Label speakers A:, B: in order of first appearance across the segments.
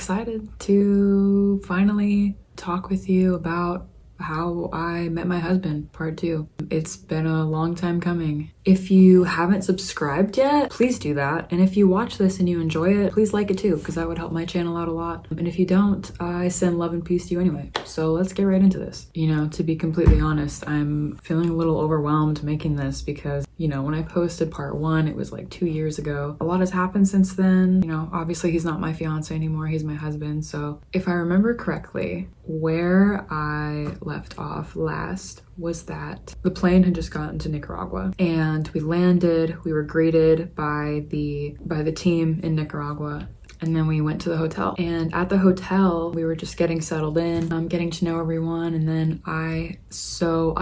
A: excited to finally talk with you about how I met my husband, part 2. It's been a long time coming. If you haven't subscribed yet, please do that. And if you watch this and you enjoy it, please like it too, because that would help my channel out a lot. And if you don't, I send love and peace to you anyway. So let's get right into this. You know, to be completely honest, I'm feeling a little overwhelmed making this because, you know, when I posted part 1, it was like 2 years ago. A lot has happened since then. You know, obviously he's not my fiance anymore, he's my husband. So if I remember correctly, where I left off last was that the plane had just gotten to Nicaragua and we landed. We were greeted by the team in Nicaragua. And then we went to the hotel, and at the hotel we were just getting settled in, getting to know everyone. And then I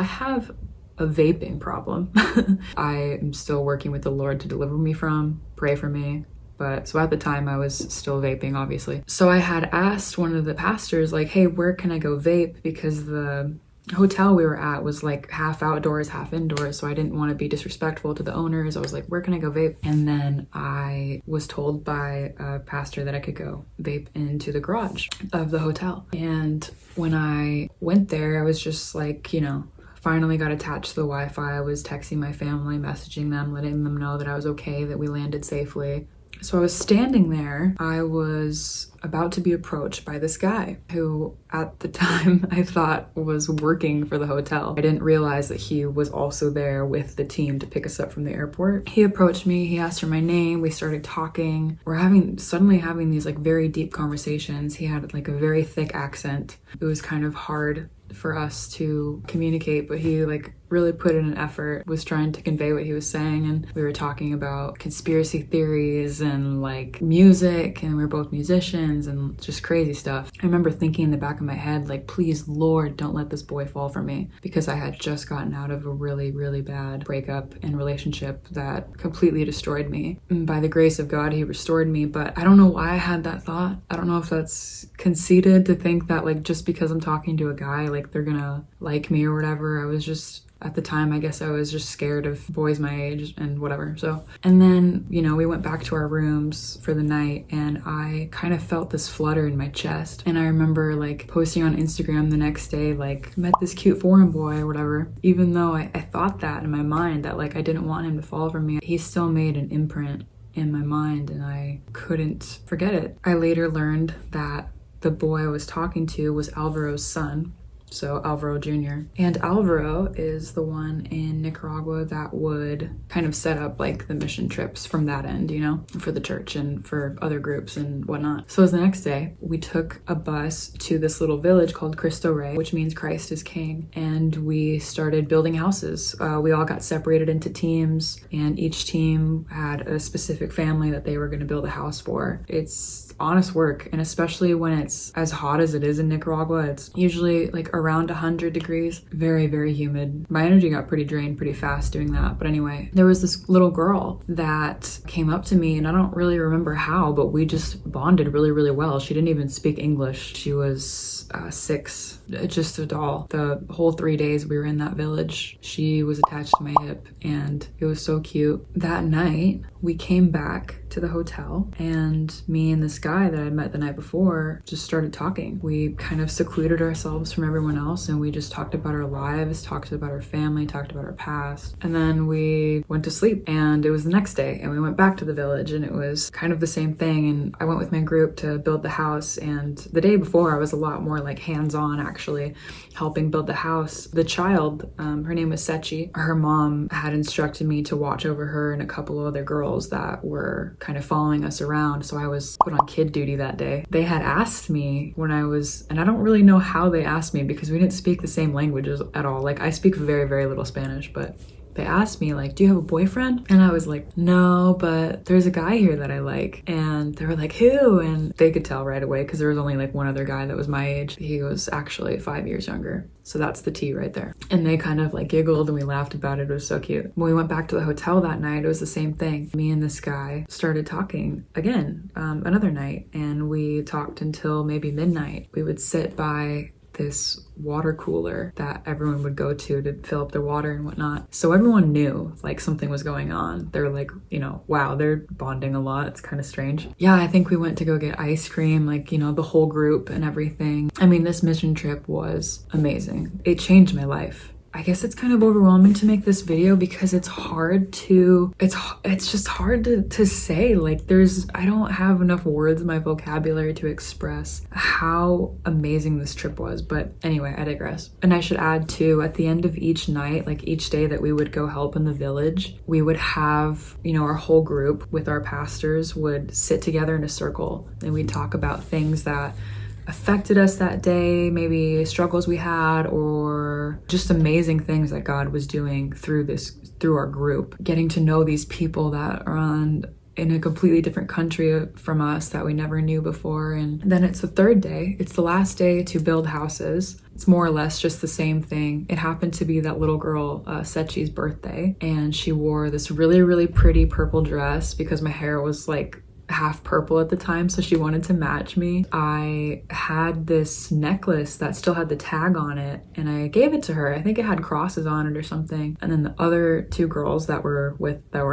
A: have a vaping problem. I am still working with the Lord to deliver me from. Pray for me. But so at the time I was still vaping, obviously. So I had asked one of the pastors, like, hey, where can I go vape? Because the hotel we were at was like half outdoors, half indoors. So I didn't want to be disrespectful to the owners. I was like, where can I go vape? And then I was told by a pastor that I could go vape into the garage of the hotel. And when I went there, I was just like, you know, finally got attached to the Wi-Fi. I was texting my family, messaging them, letting them know that I was okay, that we landed safely. So I was standing there. I was about to be approached by this guy who at the time I thought was working for the hotel. I didn't realize that he was also there with the team to pick us up from the airport. He approached me, he asked for my name, we started talking. We're suddenly having these like very deep conversations. He had like a very thick accent. It was kind of hard for us to communicate, but he like really put in an effort, was trying to convey what he was saying. And we were talking about conspiracy theories and like music, and we were both musicians and just crazy stuff. I remember thinking in the back of my head, like, please Lord, don't let this boy fall for me, because I had just gotten out of a really, really bad breakup and relationship that completely destroyed me. And by the grace of God, he restored me. But I don't know why I had that thought. I don't know if that's conceited to think that like just because I'm talking to a guy, like they're gonna like me or whatever. I was just, at the time, I guess I was just scared of boys my age and whatever. So, and then, you know, we went back to our rooms for the night and I kind of felt this flutter in my chest. And I remember like posting on Instagram the next day, like, met this cute foreign boy or whatever. Even though I thought that in my mind that like I didn't want him to fall for me, he still made an imprint in my mind and I couldn't forget it. I later learned that the boy I was talking to was Alvaro's son. So Alvaro Jr. And Alvaro is the one in Nicaragua that would kind of set up like the mission trips from that end, you know, for the church and for other groups and whatnot. So it was the next day, we took a bus to this little village called Cristo Rey, which means Christ is King. And we started building houses. We all got separated into teams and each team had a specific family that they were going to build a house for. It's honest work, and especially when it's as hot as it is in Nicaragua, it's usually like around 100 degrees, very, very humid. My energy got pretty drained pretty fast doing that. But anyway, there was this little girl that came up to me and I don't really remember how, but we just bonded really, really well. She didn't even speak English. She was 6, just a doll. The whole 3 days we were in that village, she was attached to my hip and it was so cute. That night, we came back to the hotel and me and this guy that I met the night before just started talking. We kind of secluded ourselves from everyone else and we just talked about our lives, talked about our family, talked about our past. And then we went to sleep and it was the next day and we went back to the village and it was kind of the same thing. And I went with my group to build the house, and the day before I was a lot more like hands-on, actually helping build the house. The child, her name was Sechi, her mom had instructed me to watch over her and a couple of other girls that were kind of following us around. So I was put on kid duty that day. They had asked me when I was, and I don't really know how they asked me because we didn't speak the same languages at all. Like I speak very, very little Spanish, but they asked me like, do you have a boyfriend? And I was like, no, but there's a guy here that I like. And they were like, who? And they could tell right away because there was only like one other guy that was my age. He was actually 5 years younger. So that's the tea right there. And they kind of like giggled and we laughed about it. It was so cute. When we went back to the hotel that night, it was the same thing. Me and this guy started talking again, another night, and we talked until maybe midnight. We would sit by this water cooler that everyone would go to fill up their water and whatnot. So everyone knew like something was going on. They're like, you know, wow, they're bonding a lot. It's kind of strange. Yeah, I think we went to go get ice cream, like, you know, the whole group and everything. I mean, this mission trip was amazing. It changed my life. I guess it's kind of overwhelming to make this video because it's just hard to say. Like I don't have enough words in my vocabulary to express how amazing this trip was. But anyway, I digress. And I should add too, at the end of each night, like each day that we would go help in the village, we would have, you know, our whole group with our pastors would sit together in a circle and we'd talk about things that affected us that day, maybe struggles we had, or just amazing things that God was doing through our group. Getting to know these people that are in a completely different country from us that we never knew before. And then it's the third day. It's the last day to build houses. It's more or less just the same thing. It happened to be that little girl, Sechi's birthday, and she wore this really, really pretty purple dress because my hair was like half purple at the time, so she wanted to match me. I had this necklace that still had the tag on it and I gave it to her. I think it had crosses on it or something. And then the other two girls that were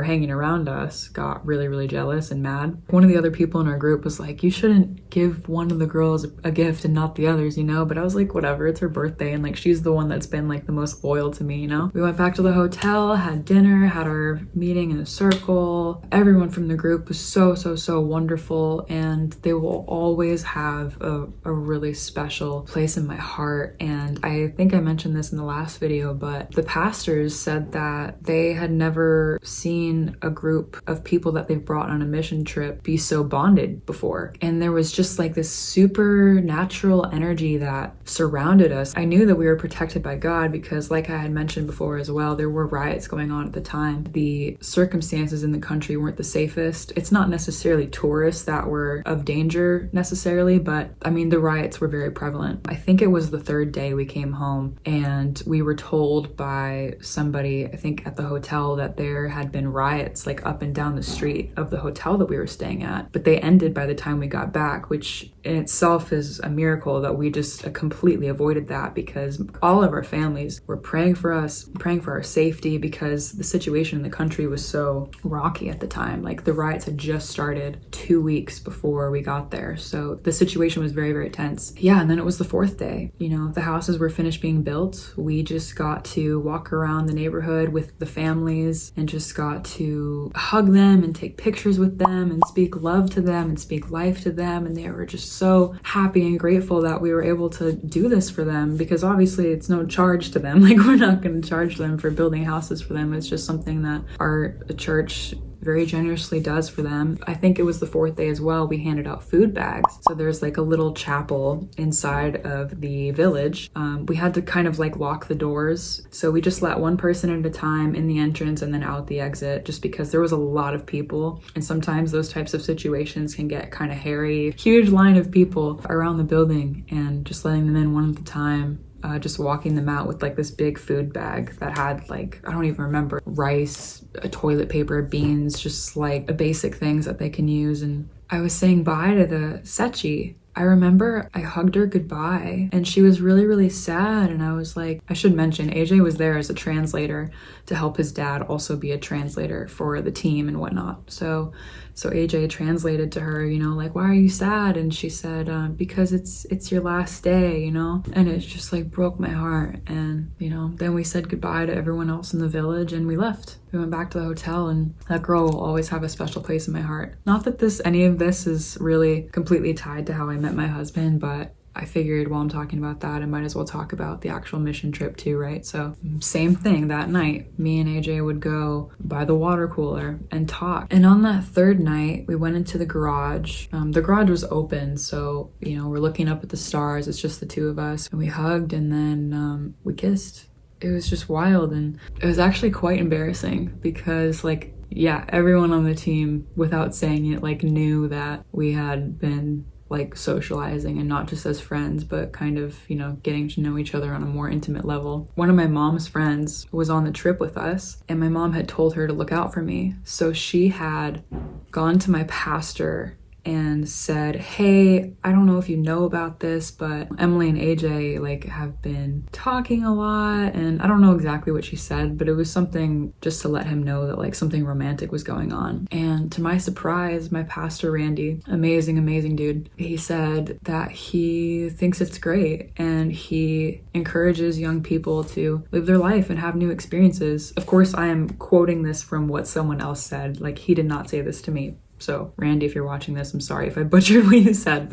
A: hanging around us got really, really jealous and mad. One of the other people in our group was like, you shouldn't give one of the girls a gift and not the others, you know? But I was like, whatever, it's her birthday and like she's the one that's been like the most loyal to me, you know? We went back to the hotel, had dinner, had our meeting in a circle. Everyone from the group was so wonderful, and they will always have a really special place in my heart. And I think I mentioned this in the last video, but the pastors said that they had never seen a group of people that they've brought on a mission trip be so bonded before. And there was just like this supernatural energy that surrounded us. I knew that we were protected by God because, like I had mentioned before as well, there were riots going on at the time. The circumstances in the country weren't the safest. It's not necessarily tourists that were of danger necessarily, but I mean, the riots were very prevalent. I think it was the third day we came home and we were told by somebody, I think at the hotel, that there had been riots like up and down the street of the hotel that we were staying at, but they ended by the time we got back, which in itself is a miracle that we just completely avoided that, because all of our families were praying for us, praying for our safety, because the situation in the country was so rocky at the time. Like the riots had just started 2 weeks before we got there. So the situation was very, very tense. Yeah, and then it was the fourth day. You know, the houses were finished being built. We just got to walk around the neighborhood with the families and just got to hug them and take pictures with them and speak love to them and speak life to them. And they were just so happy and grateful that we were able to do this for them, because obviously it's no charge to them. Like, we're not going to charge them for building houses for them. It's just something that our church very generously does for them. I think it was the fourth day as well, we handed out food bags. So there's like a little chapel inside of the village. We had to kind of like lock the doors. So we just let one person at a time in the entrance and then out the exit, just because there was a lot of people. And sometimes those types of situations can get kind of hairy. Huge line of people around the building, and just letting them in one at a time. Just walking them out with like this big food bag that had like, I don't even remember, rice, toilet paper, beans, just like basic things that they can use. And I was saying bye to the Sechi. I remember I hugged her goodbye and she was really, really sad. And I was like, I should mention, AJ was there as a translator to help his dad also be a translator for the team and whatnot. So AJ translated to her, you know, like, why are you sad? And she said, because it's your last day, you know? And it just like broke my heart. And, you know, then we said goodbye to everyone else in the village and we left. We went back to the hotel, and that girl will always have a special place in my heart. Not that any of this is really completely tied to how I met my husband, but I figured while I'm talking about that, I might as well talk about the actual mission trip too, right? So same thing, that night, me and AJ would go by the water cooler and talk. And on that third night, we went into the garage. The garage was open, so, you know, we're looking up at the stars. It's just the two of us. And we hugged, and then we kissed. It was just wild, and it was actually quite embarrassing because, like, yeah, everyone on the team, without saying it, like, knew that we had been like socializing, and not just as friends, but kind of, you know, getting to know each other on a more intimate level. One of my mom's friends was on the trip with us, and my mom had told her to look out for me. So she had gone to my pastor and said, hey, I don't know if you know about this, but Emily and AJ like have been talking a lot, and I don't know exactly what she said, but it was something just to let him know that like something romantic was going on. And to my surprise, my pastor Randy, amazing dude, he said that he thinks it's great and he encourages young people to live their life and have new experiences. Of course, I am quoting this from what someone else said. Like, he did not say this to me. So Randy, if you're watching this, I'm sorry if I butchered what you said,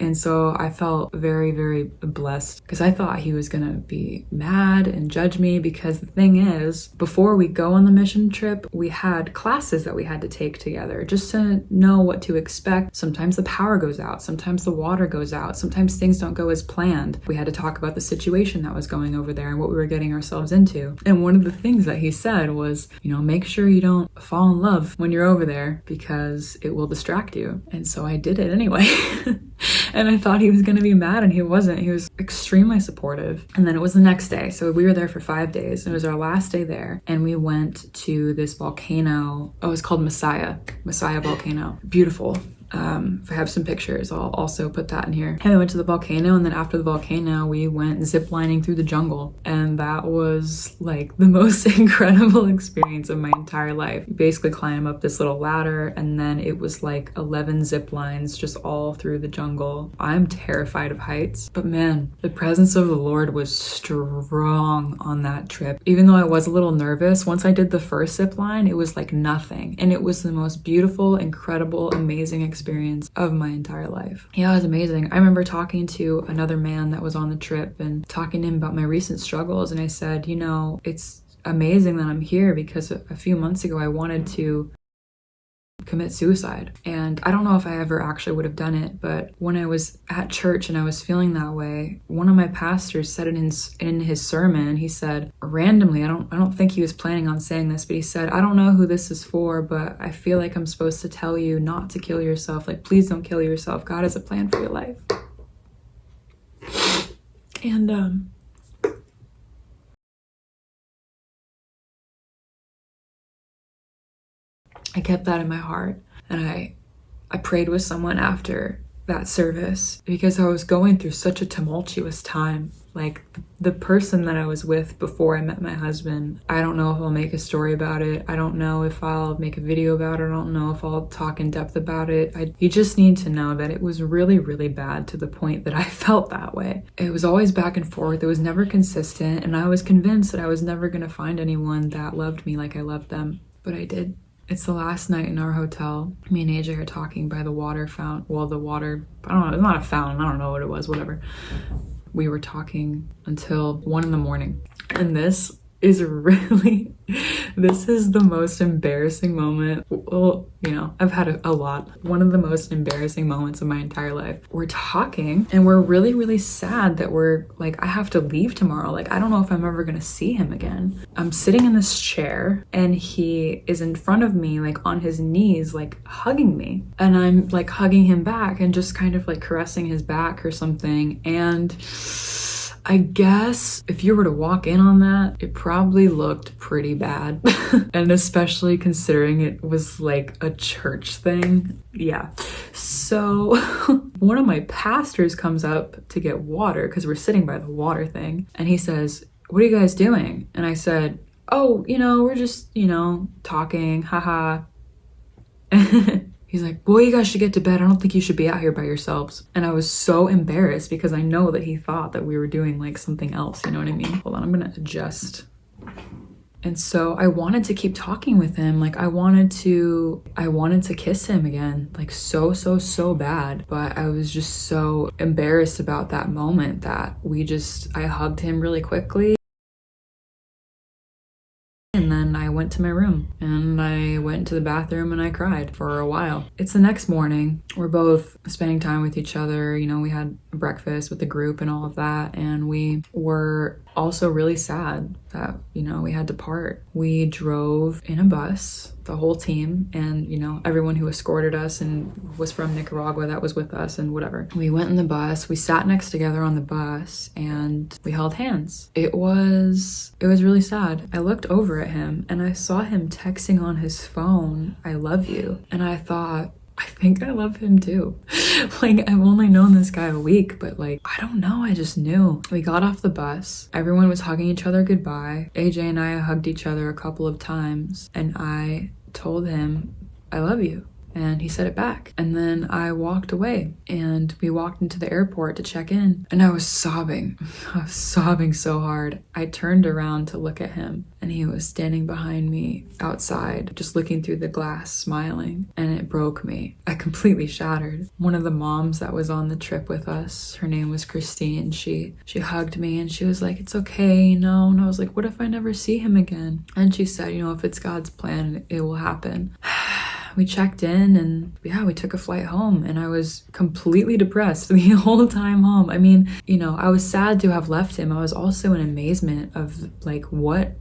A: and so I felt very blessed because I thought he was gonna be mad and judge me, because the thing is, before we go on the mission trip, we had classes that we had to take together just to know what to expect. Sometimes the power goes out, sometimes the water goes out, sometimes things don't go as planned. We had to talk about the situation that was going over there and what we were getting ourselves into. And one of the things that he said was, make sure you don't fall in love when you're over there, because it will distract you. And so I did it anyway. And I thought he was gonna be mad, and he wasn't. He was extremely supportive. And then it was the next day. So we were there for 5 days. It was our last day there. And we went to this volcano. Oh, it's called Messiah volcano. Beautiful. If I have some pictures, I'll also put that in here. And we went to the volcano, and then after the volcano, we went ziplining through the jungle. And that was like the most incredible experience of my entire life. You basically climb up this little ladder, and then it was like 11 zip lines just all through the jungle. I'm terrified of heights, but man, the presence of the Lord was strong on that trip. Even though I was a little nervous, once I did the first zip line, it was like nothing. And it was the most beautiful, incredible, amazing experience of my entire life. Yeah, it was amazing. I remember talking to another man that was on the trip and talking to him about my recent struggles, and I said, it's amazing that I'm here because a few months ago I wanted to commit suicide. And I don't know if I ever actually would have done it, but when I was at church and I was feeling that way, one of my pastors said in his sermon, he said, randomly, I don't think he was planning on saying this, but he said, I don't know who this is for, but I feel like I'm supposed to tell you not to kill yourself. Like, please don't kill yourself. God has a plan for your life. And I kept that in my heart, and I prayed with someone after that service because I was going through such a tumultuous time. Like, the person that I was with before I met my husband, I don't know if I'll make a story about it. I don't know if I'll make a video about it. I don't know if I'll talk in depth about it. You just need to know that it was really bad, to the point that I felt that way. It was always back and forth. It was never consistent, and I was convinced that I was never going to find anyone that loved me like I loved them. But I did. It's the last night in our hotel. Me and AJ are talking by the water fountain. Well, the water, I don't know, it's not a fountain. I don't know what it was, whatever. We were talking until 1 a.m. And this is the most embarrassing moment. Well, I've had a lot. One of the most embarrassing moments of my entire life. We're talking and we're really sad that we're like, I have to leave tomorrow. Like, I don't know if I'm ever gonna see him again. I'm sitting in this chair and he is in front of me, like on his knees, like hugging me. And I'm like hugging him back and just kind of like caressing his back or something. And I guess if you were to walk in on that, it probably looked pretty bad. And especially considering it was like a church thing. Yeah. So one of my pastors comes up to get water because we're sitting by the water thing. And he says, what are you guys doing? And I said, oh, we're just, talking, haha. He's like, boy, you guys should get to bed. I don't think you should be out here by yourselves. And I was so embarrassed because I know that he thought that we were doing like something else. You know what I mean? Hold on, I'm gonna adjust. And so I wanted to keep talking with him. Like, I wanted to kiss him again, like so bad. But I was just so embarrassed about that moment that I hugged him really quickly. And then I went to my room and I went to the bathroom and I cried for a while. It's the next morning. We're both spending time with each other. We had breakfast with the group and all of that. And we were also really sad that, we had to part. We drove in a bus, the whole team, and, everyone who escorted us and was from Nicaragua that was with us and whatever. We went in the bus, we sat next together on the bus, and we held hands. It was really sad. I looked over at him and I saw him texting on his phone, I love you. And I thought, I think I love him too. Like, I've only known this guy a week, but like, I don't know, I just knew. We got off the bus, everyone was hugging each other goodbye. AJ and I hugged each other a couple of times, and I told him, I love you. And he said it back. And then I walked away, and we walked into the airport to check in, and I was sobbing. I was sobbing so hard. I turned around to look at him, and he was standing behind me outside, just looking through the glass, smiling, and it broke me. I completely shattered. One of the moms that was on the trip with us, her name was Christine, she hugged me and she was like, it's okay, you know? And I was like, what if I never see him again? And she said, you know, if it's God's plan, it will happen. We checked in, and yeah, we took a flight home, and I was completely depressed the whole time home. I mean, you know, I was sad to have left him. I was also in amazement of like what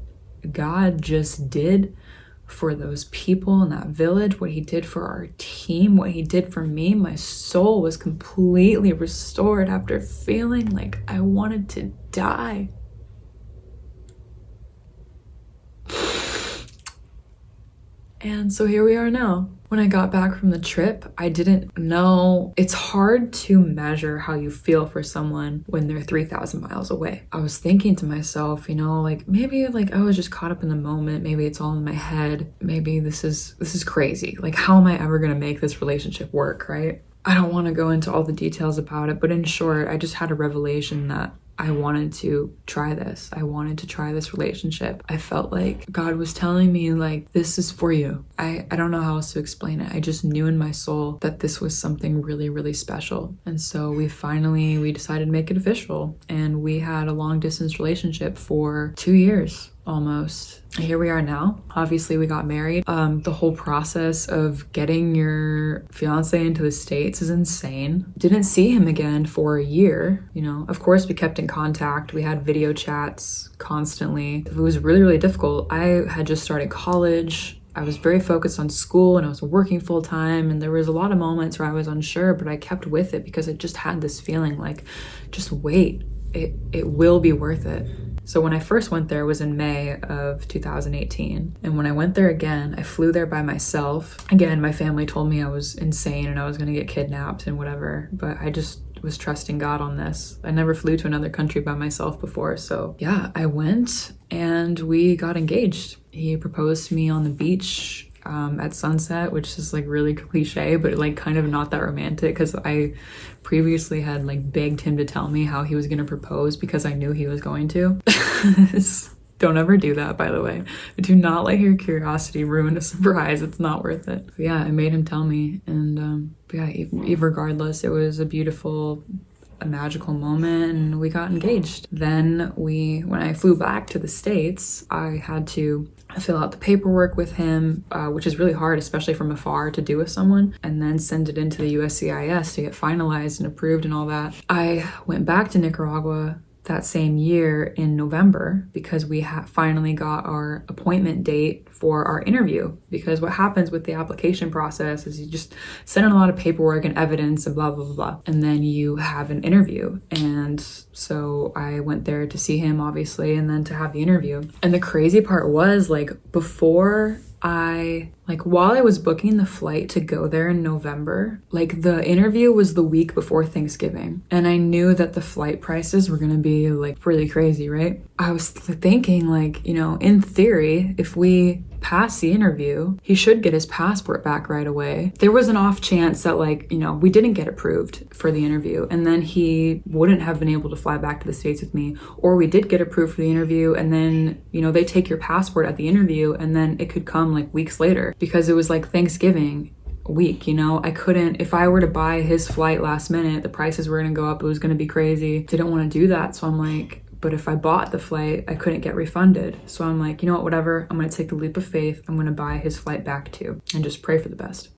A: God just did for those people in that village, what he did for our team, what he did for me. My soul was completely restored after feeling like I wanted to die. And so here we are now. When I got back from the trip, I didn't know. It's hard to measure how you feel for someone when they're 3,000 miles away. I was thinking to myself, you know, like maybe like I was just caught up in the moment. Maybe it's all in my head. Maybe this is crazy. Like, how am I ever gonna make this relationship work, right? I don't want to go into all the details about it, but in short, I just had a revelation that I wanted to try this. I wanted to try this relationship. I felt like God was telling me, like, this is for you. I don't know how else to explain it. I just knew in my soul that this was something really, really special. And so we decided to make it official. And we had a long distance relationship for 2 years. Almost. Here we are now. Obviously, we got married. The whole process of getting your fiance into the States is insane. Didn't see him again for a year. You know, of course, we kept in contact. We had video chats constantly. It was really, really difficult. I had just started college. I was very focused on school, and I was working full time, and there was a lot of moments where I was unsure, but I kept with it because I just had this feeling like, just wait, it will be worth it. So when I first went there, it was in May of 2018. And when I went there again, I flew there by myself. Again, my family told me I was insane and I was gonna get kidnapped and whatever, but I just was trusting God on this. I never flew to another country by myself before. So yeah, I went and we got engaged. He proposed to me on the beach at sunset, which is like really cliche, but like kind of not that romantic, because I previously had like begged him to tell me how he was going to propose because I knew he was going to. Don't ever do that, by the way. Do not let your curiosity ruin a surprise. It's not worth it. But yeah, I made him tell me, and yeah, regardless, it was a magical moment, and we got engaged. Then when I flew back to the States, I had to fill out the paperwork with him, which is really hard, especially from afar, to do with someone, and then send it into the USCIS to get finalized and approved and all that. I went back to Nicaragua that same year in November because we finally got our appointment date for our interview. Because what happens with the application process is you just send in a lot of paperwork and evidence and blah, blah, blah, blah, and then you have an interview. And so I went there to see him, obviously, and then to have the interview. And the crazy part was, like, while I was booking the flight to go there in November, like, the interview was the week before Thanksgiving. And I knew that the flight prices were gonna be like really crazy, right? I was thinking, like, you know, in theory, if we pass the interview, he should get his passport back right away. There was an off chance that, like, you know, we didn't get approved for the interview, and then he wouldn't have been able to fly back to the States with me, or we did get approved for the interview, and then, you know, they take your passport at the interview, and then it could come like weeks later because it was like Thanksgiving week, you know. I couldn't, if I were to buy his flight last minute, the prices were gonna go up, it was gonna be crazy. Didn't want to do that, so I'm like, but if I bought the flight, I couldn't get refunded. So I'm like, you know what, whatever, I'm gonna take the leap of faith. I'm gonna buy his flight back too and just pray for the best.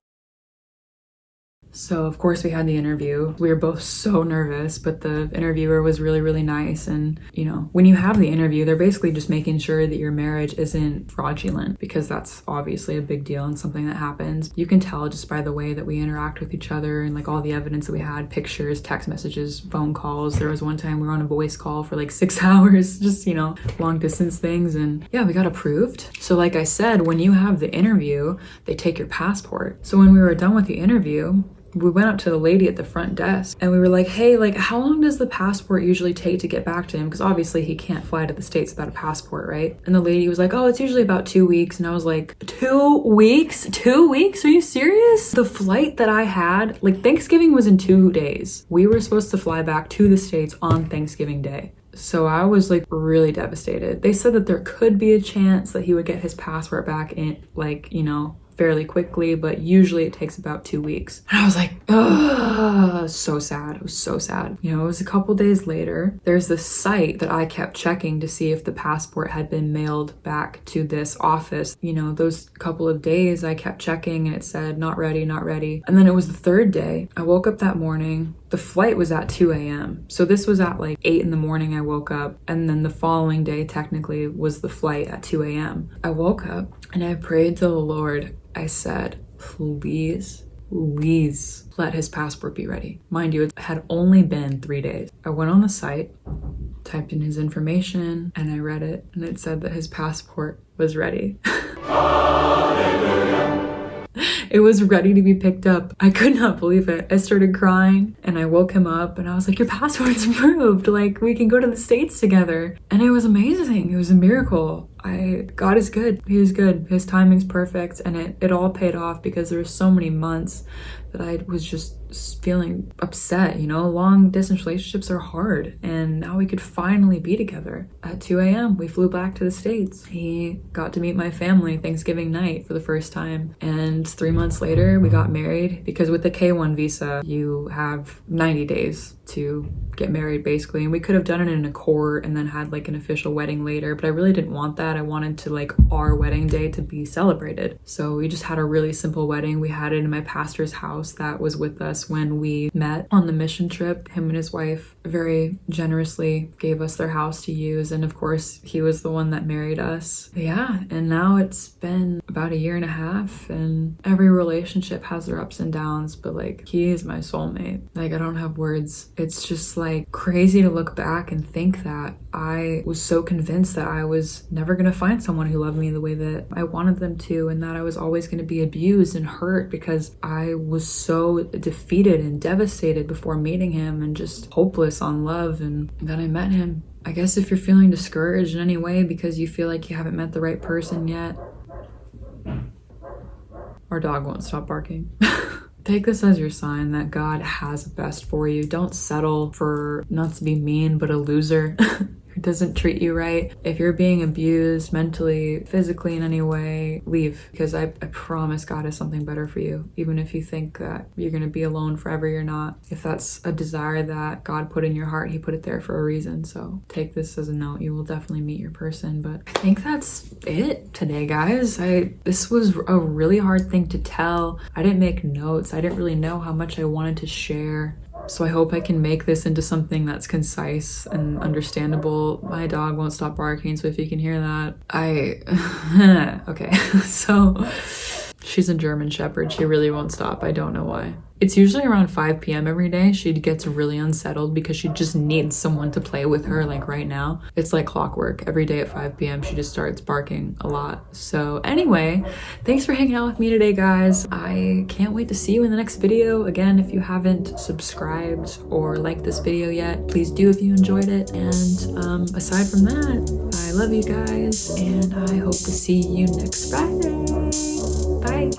A: So of course we had the interview. We were both so nervous, but the interviewer was really, really nice. And you know, when you have the interview, they're basically just making sure that your marriage isn't fraudulent, because that's obviously a big deal and something that happens. You can tell just by the way that we interact with each other and like all the evidence that we had, pictures, text messages, phone calls. There was one time we were on a voice call for like 6 hours, just, you know, long distance things. And yeah, we got approved. So like I said, when you have the interview, they take your passport. So when we were done with the interview, we went up to the lady at the front desk and we were like, hey, like how long does the passport usually take to get back to him? Because obviously he can't fly to the States without a passport, right? And the lady was like, oh, it's usually about 2 weeks. And I was like, 2 weeks? 2 weeks? Are you serious? The flight that I had, like Thanksgiving was in 2 days. We were supposed to fly back to the States on Thanksgiving Day. So I was like really devastated. They said that there could be a chance that he would get his passport back in like, you know, fairly quickly, but usually it takes about 2 weeks. And I was like, ugh, so sad. It was so sad. You know, it was a couple days later. There's this site that I kept checking to see if the passport had been mailed back to this office. You know, those couple of days I kept checking and it said, not ready, not ready. And then it was the third day. I woke up that morning. The flight was at 2 a.m. So this was at like 8 in the morning I woke up. And then the following day technically was the flight at 2 a.m. I woke up and I prayed to the Lord. I said, please let his passport be ready. Mind you, it had only been 3 days. I went on the site, typed in his information, and I read it, and it said that his passport was ready. It was ready to be picked up. I could not believe it. I started crying and I woke him up and I was like, your passport's approved. Like, we can go to the States together. And it was amazing. It was a miracle. God is good. He is good. His timing's perfect. And it all paid off because there were so many months that I was just feeling upset. You know, long distance relationships are hard. And now we could finally be together. At 2 a.m., we flew back to the States. He got to meet my family Thanksgiving night for the first time. And 3 months later, we got married because with the K-1 visa, you have 90 days to get married basically. And we could have done it in a court and then had like an official wedding later, but I really didn't want that. I wanted to like our wedding day to be celebrated. So we just had a really simple wedding. We had it in my pastor's house that was with us when we met on the mission trip. Him and his wife very generously gave us their house to use. And of course, he was the one that married us. But yeah, and now it's been about 1.5 years and every relationship has their ups and downs, but like he is my soulmate. Like I don't have words. It's just like crazy to look back and think that I was so convinced that I was never going to find someone who loved me the way that I wanted them to, and that I was always going to be abused and hurt because I was so defeated and devastated before meeting him and just hopeless on love. And then I met him. I guess if you're feeling discouraged in any way because you feel like you haven't met the right person yet, our dog won't stop barking. Take this as your sign that God has the best for you. Don't settle for, not to be mean, but a loser who doesn't treat you right. If you're being abused mentally, physically in any way, leave, because I promise God has something better for you. Even if you think that you're going to be alone forever, you're not. If that's a desire that God put in your heart, he put it there for a reason. So take this as a note. You will definitely meet your person. But I think that's it today, guys. This was a really hard thing to tell. I didn't make notes. I didn't really know how much I wanted to share. So I hope I can make this into something that's concise and understandable. My dog won't stop barking, so if you can hear that, okay. So she's a German Shepherd. She really won't stop. I don't know why. It's usually around 5 p.m. every day. She gets really unsettled because she just needs someone to play with her. Like right now, it's like clockwork. Every day at 5 p.m. she just starts barking a lot. So anyway, thanks for hanging out with me today, guys. I can't wait to see you in the next video. Again, if you haven't subscribed or liked this video yet, please do if you enjoyed it. And aside from that, I love you guys and I hope to see you next Friday. Bye.